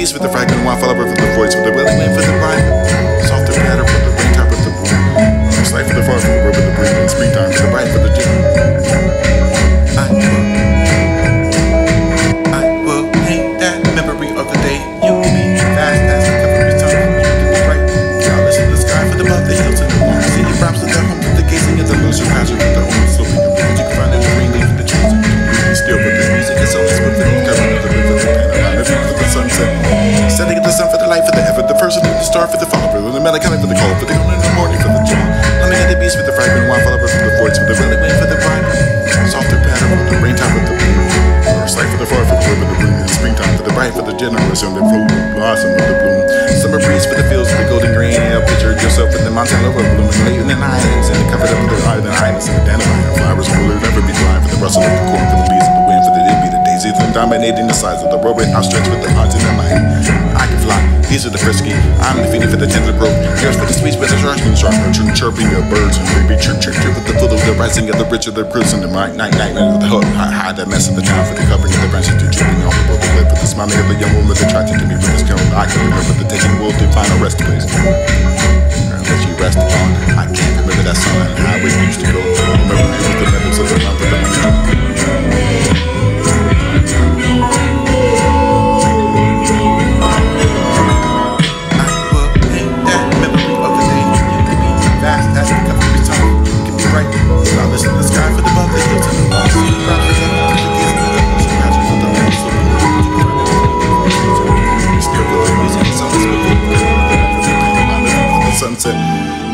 With the fragment wine follower for the voice, with the willing wind for the rhyme, softer patter for the rain top of the room, slight for the far for the rub of the breeze, and springtime for the bright for the gym. I will paint that memory of the day. You can be fast as the cover of tongue. You can be bright, flawless in the sky for the above the hills and the long city props of the home for the gazing of the lunar passion for the only sloping of the you can find in the green leaf of the trees. And still with the music, it's only smooth and covering of the river, the panorama for the sunset. Setting the sun for the light for the ever, the first and the star for the father, the melancholy for the cold, for the dawn in the morning for the dawn. Humming at the beast with the fragrant wine follower for the voice, with the willing wind for the vine. Softer pattern for the rain top of the blue, or sight for the far for the river, the bloom, and springtime for the bright for the generous and the fruit blossom of the bloom. Summer breeze for the fields of the golden grain, and picture yourself in the mountain lover blooming late in the islands, and covered up with the islands and the dandelion flowers will never be blind for the rustle of the corn, for the leaves of the wind, for the it'd be the daisies, and dominating the size of the road outstretched with the arms in the mind. I can fly, these are the frisky. I'm the feeding for the tender growth. Yours for the sweet with the sharping, chirping of birds and baby chirp with the full of the rising of the rich of the cruise and the night of the hook. Hide that mess of the town for the covering of the branches to dripping off the boat. The lip for the smiling of the young woman attracted to me with this tone. I can remember the taking wolf to find a rest place. Let you rest upon. I can't remember that song and how we used to go. Remember me with the meadows of the mountain of the mountain.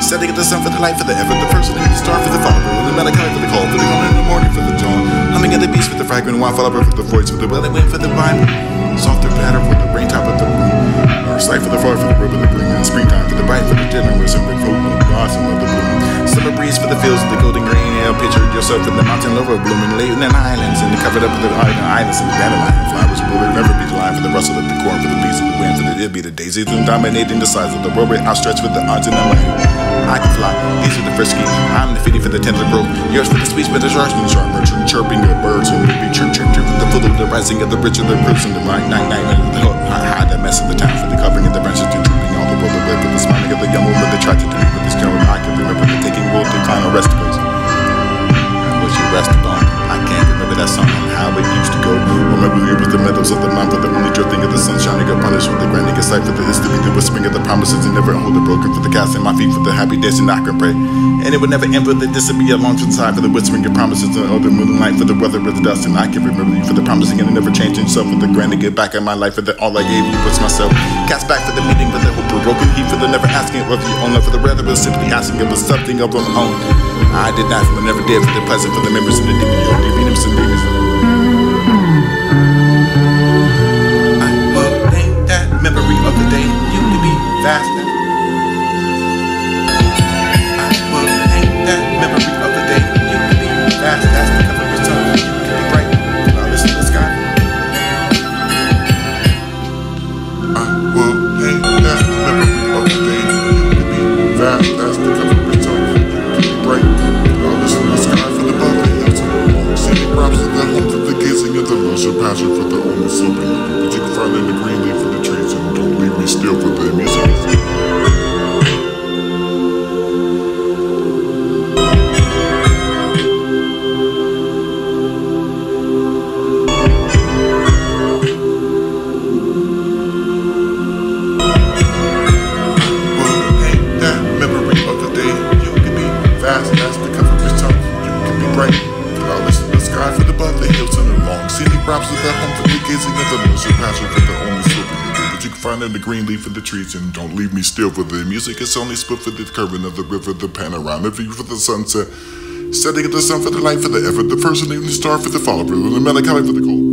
Setting at the sun for the light for the ever, the first and the star for the father, the melancholy for the cold, for the dawn in the morning for the dawn. Humming at the beast with the fragrant wine follower for the voice, with the willing wind for the vine. Softer patter for the rain top of the room, or sight for the far for the river, the bloom, and springtime for the bright for the generous and the fruit and the blossom of the bloom. Summer breeze for the fields of the golden grain, and picture yourself in the mountain lover blooming late in the islands, and covered up with the islands and the dandelion flowers will never be blind for the rustle of the corn, for the leaves of the wind, for the it'd be the daisies, and dominating the size of the road outstretched with the arms in the light. I can fly, these are the frisky. I'm the feeding for the tender growth. Yours for the sweet with the sharping, chirping of birds and baby chirp with the full of the rising of the rich of the cruise and the night of the hook. Hide that mess of the town for the covering of the branches to drooping all the world away for the smiling of the young woman attracted to me with this tone. I can remember the taking wolf to find a rest place. Was you rest upon? I can't remember that song and how it used to go. Remember you with the meadows of the mountain, the only drifting of the sun shining upon us with the grinding of sight for the history, the whispering of the promises and never hold it broken for the cast and my feet for the happy days and I can pray. And it would never end with this would be a long time for the whispering of promises and all the moonlight for the weather of the dust and I can remember you for the promising and the never changing self for the grand to get back in my life for the all I gave you was myself. Cast back for the meeting for the hope broken heat for the never asking of your own love for the rather was simply asking of something of our own. I did not for the never did for the pleasant for the members of the DBO, DBs and babies. I will paint that memory of the day you can be fast. I will paint that memory of the day you can be fast as the cover of your tongue. You can be bright, flawless in the sky. I will paint that memory of the day you can be fast as the cover of your tongue. You can be bright, flawless in the sky for the above the hills and the long city props of the home for the gazing of the lush passion for the only sloping of the but you can find in the green leaf of the trees and don't leave me still for the music. props with the home for the gazing at the luxury passion for the only sloping of it. But you can find in the green leaf of the trees, and don't leave me still for the music. It's only split for the curving of the river, the panorama view for the sunset, setting of the sun for the light for the effort, the first and evening star for the follower, and the melancholy for the cold.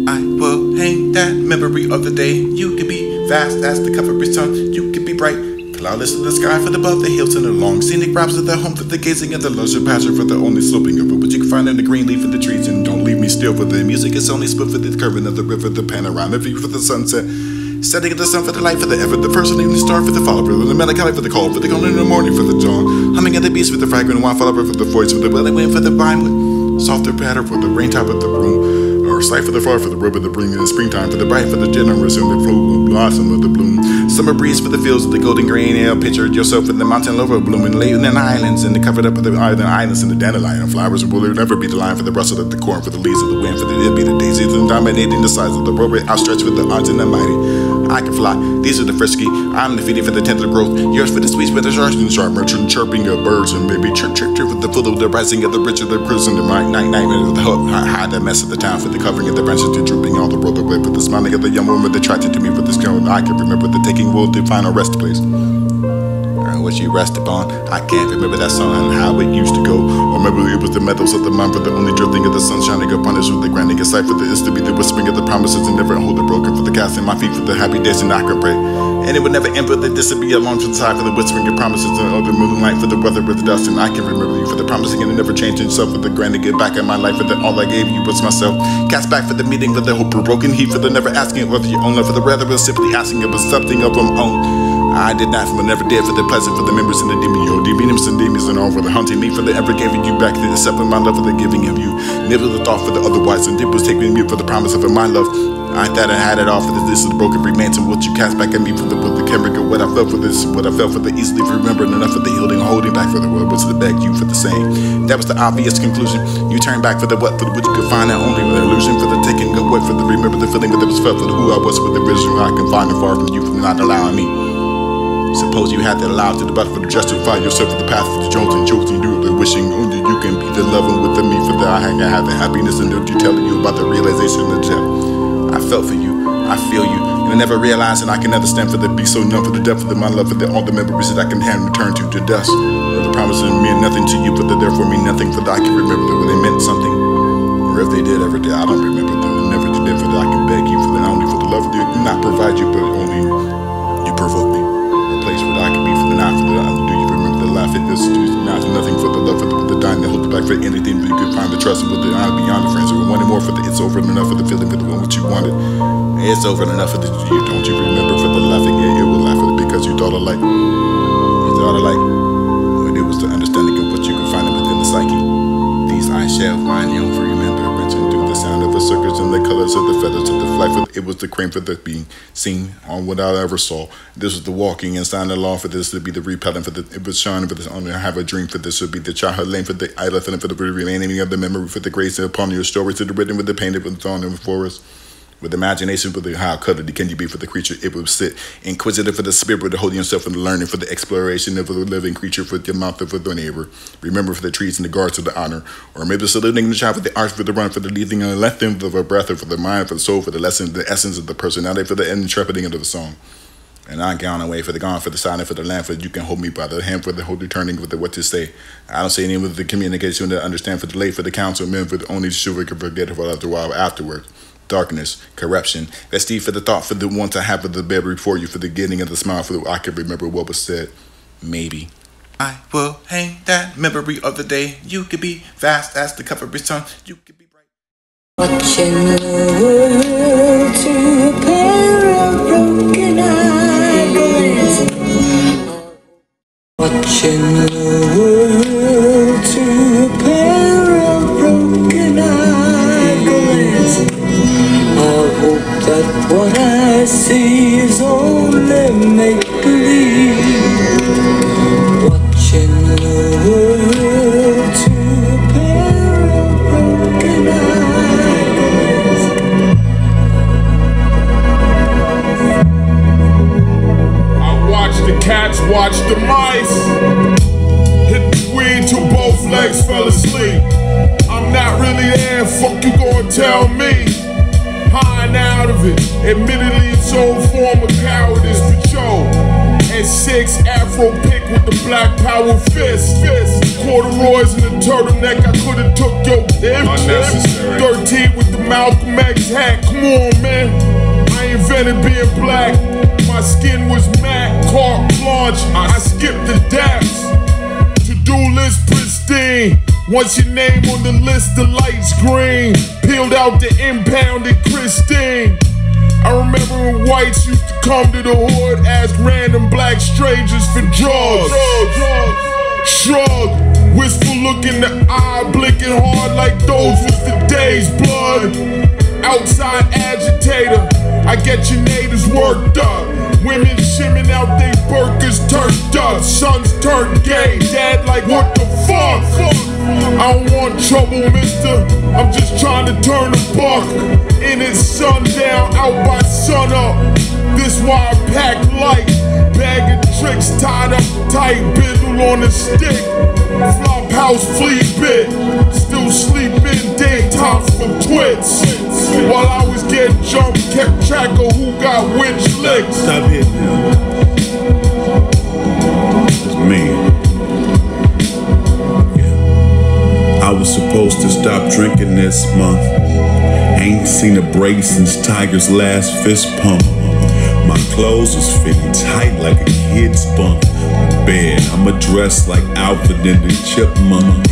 I will hang that memory of the day. You can be vast as the cover of sun. You can be bright, cloudless in the sky for the above the hills and the long scenic routes of the home for the gazing at the luxury pasture for the only sloping of it. But you can find in the green leaf of the trees, and don't leave me still for the music. It's only split for the curving of the river, the panorama view for the sunset, setting of the sun for the light for the effort, the first and evening star for the follower, and the melancholy for the call, for the golden in the morning for the dawn, humming at the beast for the fragrant wine follower for the voice for the welling wind for the vine, softer patter for the rain top of the room. Or sight for the far for the river, the bring in the springtime for the bright for the generous and the flow blossom of the bloom. Summer breeze for the fields of the golden grain ale. Pictured yourself in the mountain lover blooming, laying in islands and the covered up of the islands and the dandelion flowers. Will there never be the line for the rustle of the corn, for the leaves of the wind, for the it'll be the daisies and dominating the size of the robe outstretched with the arms and the mighty. I can fly, these are the frisky. I'm the feeding for the tender growth. Yours for the sweet with the sharp and sharp merchant chirping of birds and baby chirp chirp chirp with the full of the rising of the rich of the prison, the night with the hook hide the mess of the town for the covering of the branches, the drooping all the road away for the smiling of the young woman that attracted to me for the skill. I can remember the taking will to find a rest place. What you rest upon, I can't remember that song and how it used to go. Or maybe it was the meadows of the mind for the only drifting of the sun shining upon us with the grinding of sight for the is to be the whispering of the promises and never hold the broken for the casting my feet for the happy days and I can pray. And it would never end but this would be a long from the side for the whispering of promises and the moonlight for the weather with the dust. And I can remember you for the promising and never changing self for the grand to get back in my life for the all I gave you was myself. Cast back for the meeting for the hope for broken heat for the never asking whether your own love for the rather was simply asking of something of my own. I did not, but never did for the pleasant, for the members and the demons and all for the hunting me, for the ever giving you back, the accepting my love for the giving of you. Never the thought for the otherwise, and it was taking me for the promise of my love. I thought I had it all for this is the broken remains and what you cast back at me for the camera, what I felt for this, what I felt for the easily remembered, enough for the healing, holding back for the world was to beg you for the same. That was the obvious conclusion. You turned back for the what you could find out only with the illusion for the taking of what for the remember the feeling that was felt for the who I was with the vision I can find it far from you from not allowing me. Suppose you had to allow to the butt for to justify yourself for the path for the jones and jokes and do the wishing only you can be the loving with the me for the I have the happiness and you telling you about the realization of the depth. I felt for you, I feel you, and I never realized and I can understand for the be so numb for the depth of my love for the all the memories that I can hand return to dust. Or the promises mean nothing to you, but they therefore mean nothing for that I can remember that when they meant something. Or if they did ever did, I don't remember that they never did for that I can beg you for the only for the love they do not provide you, but only you provoke me. Place where I can be for the night for the do you remember the life it is not nothing for the love for the dying that hold it back for anything but you could find the trust with the honor beyond the friends who wanted more for the it's over and enough for the feeling for the one what you wanted. It's over and enough for the you don't you remember for the laughing it will laugh at it because you thought alike. You thought alike. But it was the understanding of what you could find within the psyche. These I shall find young for remembrance and do the sound of the circus and the colors of the feathers of the flight. It was the crane for the being seen on what I ever saw. This was the walking and sign along for this to be the repelling for the it was shining for this only I have a dream for this would be the childhood lane for the idle feeling for the remaining of the memory for the grace upon your story to the written with the painted with the thorn in the forest. With imagination for the how cuddly can you be for the creature it will sit inquisitive for the spirit with the holding yourself and the learning for the exploration of the living creature for the mouth of the neighbor. Remember for the trees and the guards of the honor. Or maybe the saluting the child for the arch for the run for the leading and left them for the breath or for the mind for the soul for the lesson the essence of the personality for the intrepiding of the song. And I gone away for the gone for the silent for the land for you can hold me by the hand for the whole turning with the what to say. I don't say any of the communication to understand for the late for the council men for the only sure can forget for after a while afterwards. Darkness, corruption, vestige for the thought for the ones I have of the bed before you for the getting of the smile for the I can remember what was said. Maybe. I will hang that memory of the day. You could be vast as the cover of sun. You could be bright. Watching the world through a pair of broken eyes. Watching the world through a pair of broken eyes. I hope that what I see is only make-believe. Watching the world through a pair of broken eyes. I watch the cats watch the mice. Hit the weed till both legs fell asleep. I'm I'm not really there, fuck you gonna tell me? High and out of it, admittedly it's all form of cowardice, but yo, at 6, Afro pick with the black power fist. Corduroys in the turtleneck, I could've took your Unnecessary. 13 with the Malcolm X hat, come on man. I invented being black, my skin was matte, carte blanche, I skipped the depths. To-do list pristine, once your name on the list, the lights green. Peeled out the impounded Christine. I remember when whites used to come to the hood, ask random black strangers for drugs. Shrug, wistful look in the eye, blinking hard like those was the days, blood. Outside agitator, I get your neighbors worked up. Women shimming out they burkas turned up. Sons turned gay, dad like what the fuck? I don't want trouble, mister, I'm just trying to turn a buck. In its sundown, out by sunup. This why I pack light. Bag of tricks tied up tight, bizzle on a stick. Flop house flea bit, still sleeping daytimes from twits. While I was getting jumped, kept track of who got which licks. Stop hitting him. It's me. Yeah. I was supposed to stop drinking this month. Ain't seen a break since Tiger's last fist pump. My clothes was fitting tight like a kid's bunk. Bed, I'ma dress like Alfred and the Chipmunk.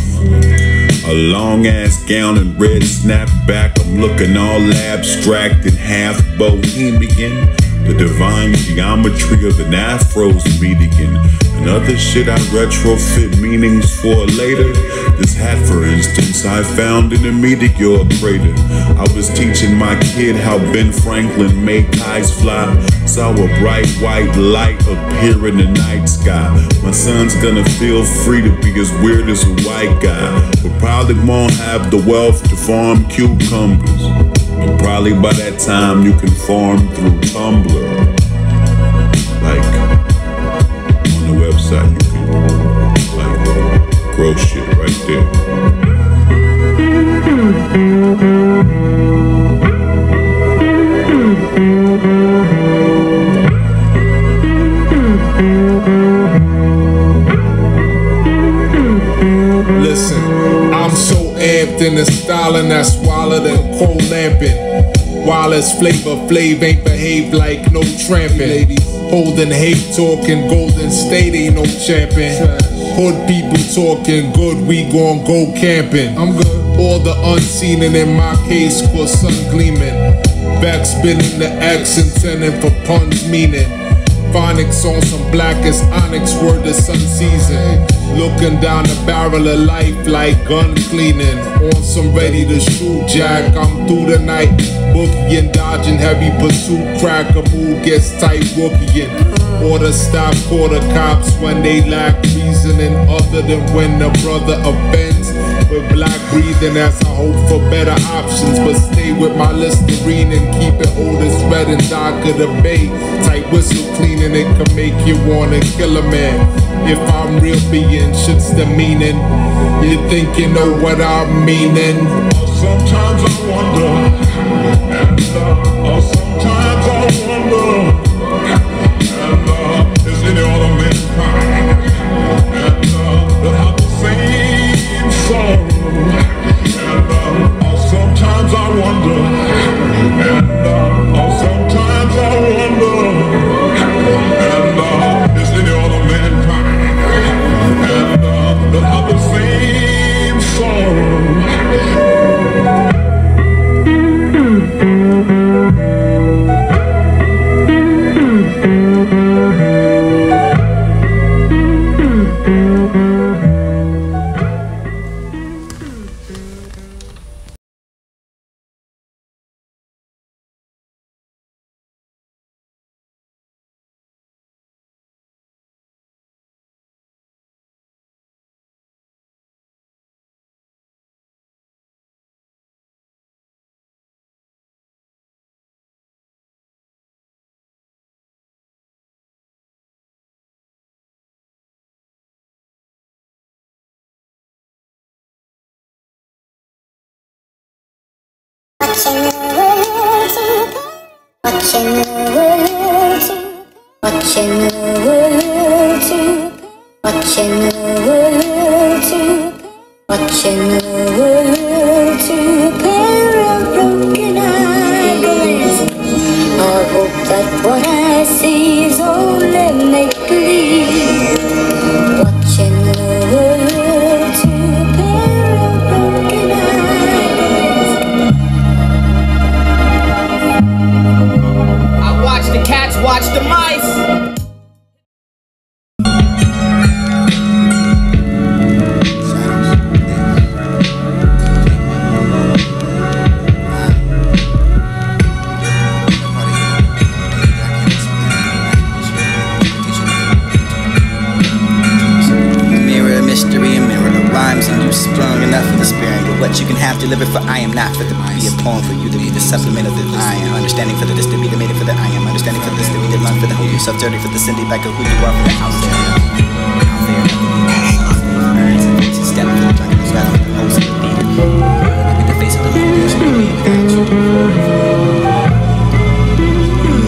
A long ass gown and red snapback. I'm looking all abstract and half bohemian. The divine geometry of an afro's median. And other shit I retrofit meanings for later. This hat, for instance, I found in a meteor crater. I was teaching my kid how Ben Franklin made kites fly. Saw a bright white light appear in the night sky. My son's gonna feel free to be as weird as a white guy, but probably won't have the wealth to farm cucumbers. And probably by that time you can farm through Tumblr. Like, on the website you can, like, grow shit right there. Listen, I'm so amped in the styling that's swallowed and cold lamping. Wallace Flavor Flav ain't behave like no tramping. Ladies holding hate talking, Golden State ain't no champion. Hood people talking good, we gon' go camping. I'm good. All the unseen and in my case for sun gleaming. Back spinning the X intending for puns meaning. Phonics on some blackest onyx, word the sun season. Looking down the barrel of life like gun cleaning. On some ready to shoot jack, I'm through the night. Bookieing, dodging heavy pursuit, crack a mood gets tight rookieing. Order stop, quarter cops when they lack reasoning other than when the brother offends. With black breathing as I hope for better options, but stay with my Listerine and keep it old as red and dark of the bay. Tight whistle cleaning, it can make you wanna kill a man. If I'm real being, shit's the meaning. You think you know what I'm meaning? Sometimes I wonder, and sometimes I wonder, and is any other mankind, and that have the same sorrow, and sometimes I wonder, and sometimes I wonder, and is any other mankind, and that have the same sorrow. Delivered for I am not for the be a poem for you to be the supplement of the I am understanding for the this to be the made it for the I am understanding for this to be the lung for the whole yourself dirty for the Cindy back of who you are for the out there step for the jungle as well the most of the beat in the face of the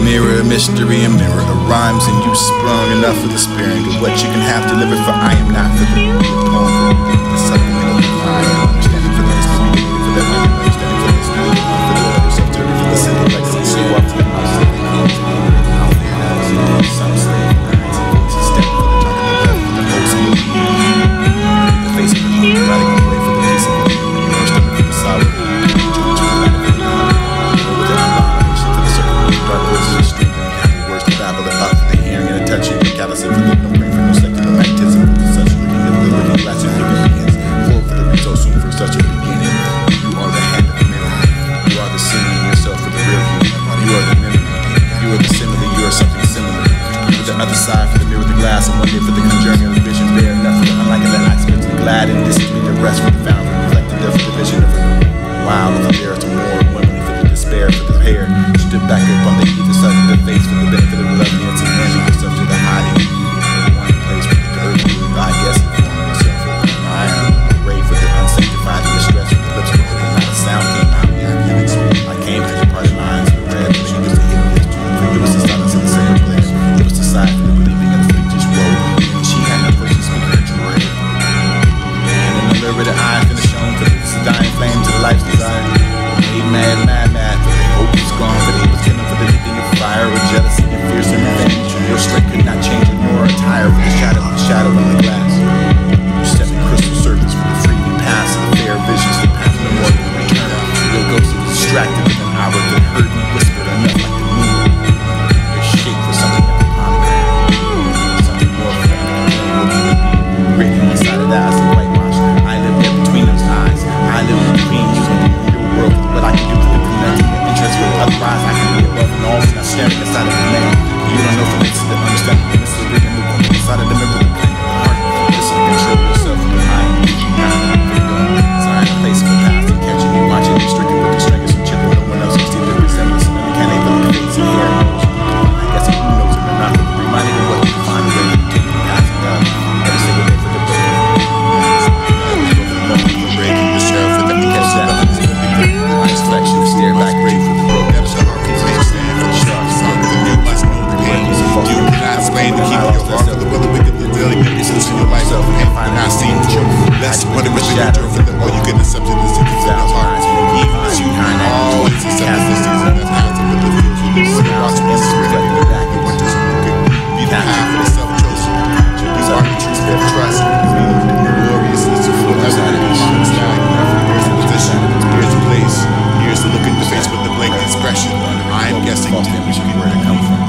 mirror mystery and mirror of rhymes and you sprung enough for the sparing of what you can have delivered for I am not for the poem for you the supplement of the I am understanding for the this to be the understanding for this to be yourself dirty for the Cindy back of who you are for the outside some slave step for the jungle for the most of the beat the face of the radical way for the peace of the understanding for the solid touching the callous and for the no brain for no selective no magnetism for the such looking at the looking glass and human beings full for the so soon for such a beginning you are the hand of the mirror you are the seeing yourself for the real view you are the memory you are the simile you are something similar you are the other side for the mirror the glass and one day for the conjuring of the vision bare enough for the unlike and the I spiritually glad and this is me the rest for the found for the reflected of the vision of a wow of the there to more womanly for the despair for the hair stood back up on the either side of the face for the benefit of the lovely and some handing yourself to the hiding in one place with the curve I guess and form yourself I am arrayed for the unsanctified and distressed with the lips were open not a sound came out I came through the party lines the red but she was the hidden history it was the silence of the sacred place it was the side for the believing of the fictitious woe and she had no voice to speak her dread and in the mirror the eyes in the shown for the dying flame to the life's desire mad for the hope is gone for the was killing for the leaping of fire or jealousy and fierce and revenge your strength could not change it nor attire for the shadow in the glass you set the crystal surface for the freely pass of the fair visions that pass no more than return your ghost is distracted with an hour that heard me whispered enough like the moon your shape for something like the pomegranate something more for that what you would be written inside of the eyes of whitewash I live there between those eyes I live between you and your world what I can do for the connecting your interest with otherwise I can be above and all not staring inside of the man you don't know from this to understand this is written inside of the mirror the plane of the heart this is to control yourself from the mind design a place for the past and catching you watching you stricken with the strangers and chipping no one else can see the resemblance and you can't even look at the hair I guess who knows it or not but reminding of what you can find a way to take the past and God every single day for the book breaking yourself for the catch that reflection stare back ready for the broke that is the heart can stand for the sharks you cannot explain to keep your heart for the will of wicked the daily witnesses in your life of pain and not seeing the truth that's what it was you endure for the all you can accept in the city of your heart even as you always accept the season that's after with the fields with the sea watch me reflecting the back and what does be the path for the self-chosen these are the truths that trust gloriousness to full outside of each here's the position here's the place here's the look in the face with the blank expression I'm guessing where to come from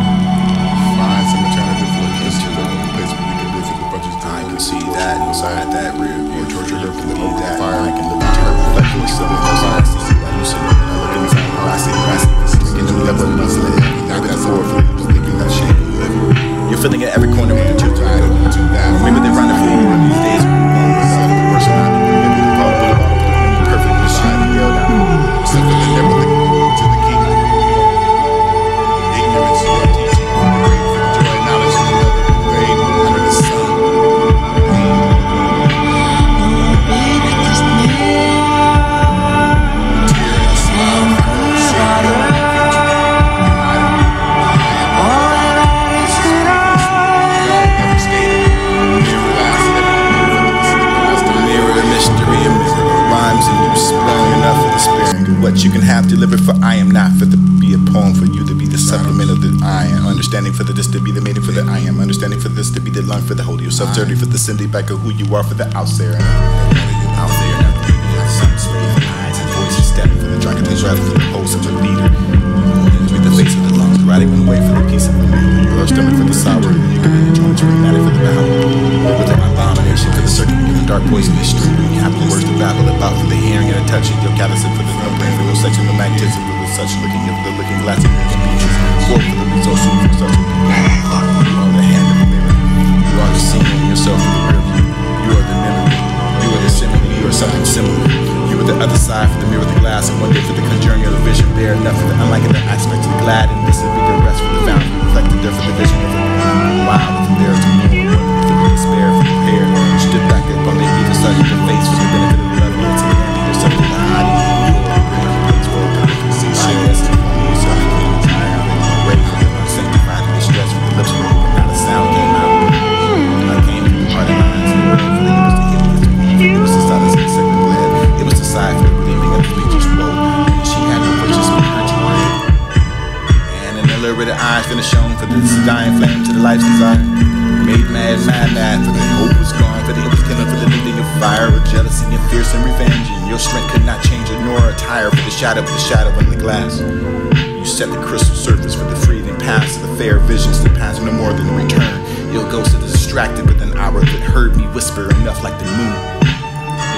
find some alternative voices to the place where we can visit the bunches I can see that inside that rear view torture her from the open fire I can look into her reflection with some of those eyes to see like you said I look inside her I see this in the level of this live not that forward for just thinking that shape of living you're feeling it every corner with the two remember they run the food what you can have delivered, for I am not for the be a poem for you to be the supplement of the I am. Understanding for the this to be the mating for the I am. Understanding for this to be the lung for the hold yourself dirty, for the Cindy back of who you are for the out there. Out there, some slave eyes and voices step for the drunkenness, rather for the host of the leader. With the face of the lungs, riding away for the peace of the moon. Your stomach for the sour, and you can be the joints, rematic for the bowel. With the abomination for the circuit, and the dark poisonous stream. You have the words to babble about for the hearing and the touching. Your callison for the no brain, for no section, no magnetism, for the such looking of the looking glass and the beaches. Or for the resource, for such a you are the hand of the mirror. You are the seeing yourself in the rear view. You are the memory. You are the simile. You are something similar. You are the other side for the mirror, the glass, and one day for the conjuring of the vision. Bear enough for the unlike and the aspect of the glad, and this will be the rest for the fountain. Reflect the death of the vision of the wild, and there to more. For the despair for the pair. Stood back up on the either side of the face for the benefit of the love and to the end. There's something to hide. You will bring up the place where the see shares. So I can't tire out of the way for the unsanctified and distress for the lips were open, not a sound came out. I came to the heart and eyes and the for the ears to hear me. It was the silence of the second bled. It was the sigh for the relieving of the pictures woe. And she had no voice, just heard you word. And in the lurid eyes finished shown for the dying flame to the life's desire. Made mad for the hope was gone, for the it was killing, for the needing of fire, of jealousy and fierce and revenge. And your strength could not change it nor attire for the shadow in the glass. You set the crystal surface for the freedom paths of the fair visions that pass no more than a return. Your ghost is distracted with an hour that heard me whisper enough like the moon.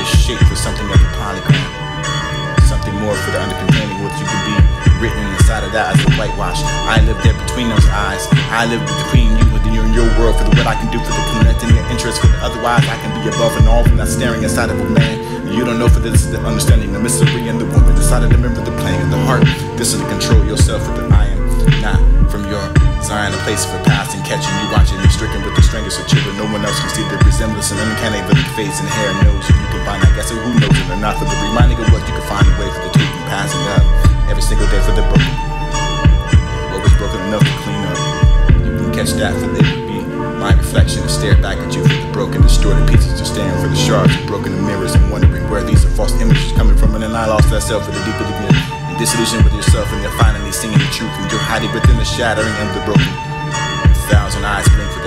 It's shaped for something of a polygram, something more for the undercontaining what you could be. Written inside of that as a whitewash. I live there between those eyes. I live between you and you're in your world for the what I can do for the connecting your interest. For the otherwise I can be above and all from not staring inside of a man. You don't know for this is the understanding, the mystery and the woman decided to remember the playing of the heart. This is to control yourself with the I am. Not from your Zion, a place for past and catching you watching me stricken with the strangest of children. No one else can see the resemblance and uncanny for the face and hair and nose. If you can find, I guess who knows it or not, for the reminding of what you can find a way for the taking passing up. Every single day for the broken. What was broken enough to clean up. You can catch that for they would be my reflection and stare back at you for the broken, distorted pieces, just staring for the shards, broken mirrors and wondering where these are false images coming from. And then I lost that self for the deeper dignity and disillusion with yourself, and you're finally seeing the truth and you're hiding within the shattering of the broken. 1,000 eyes blink for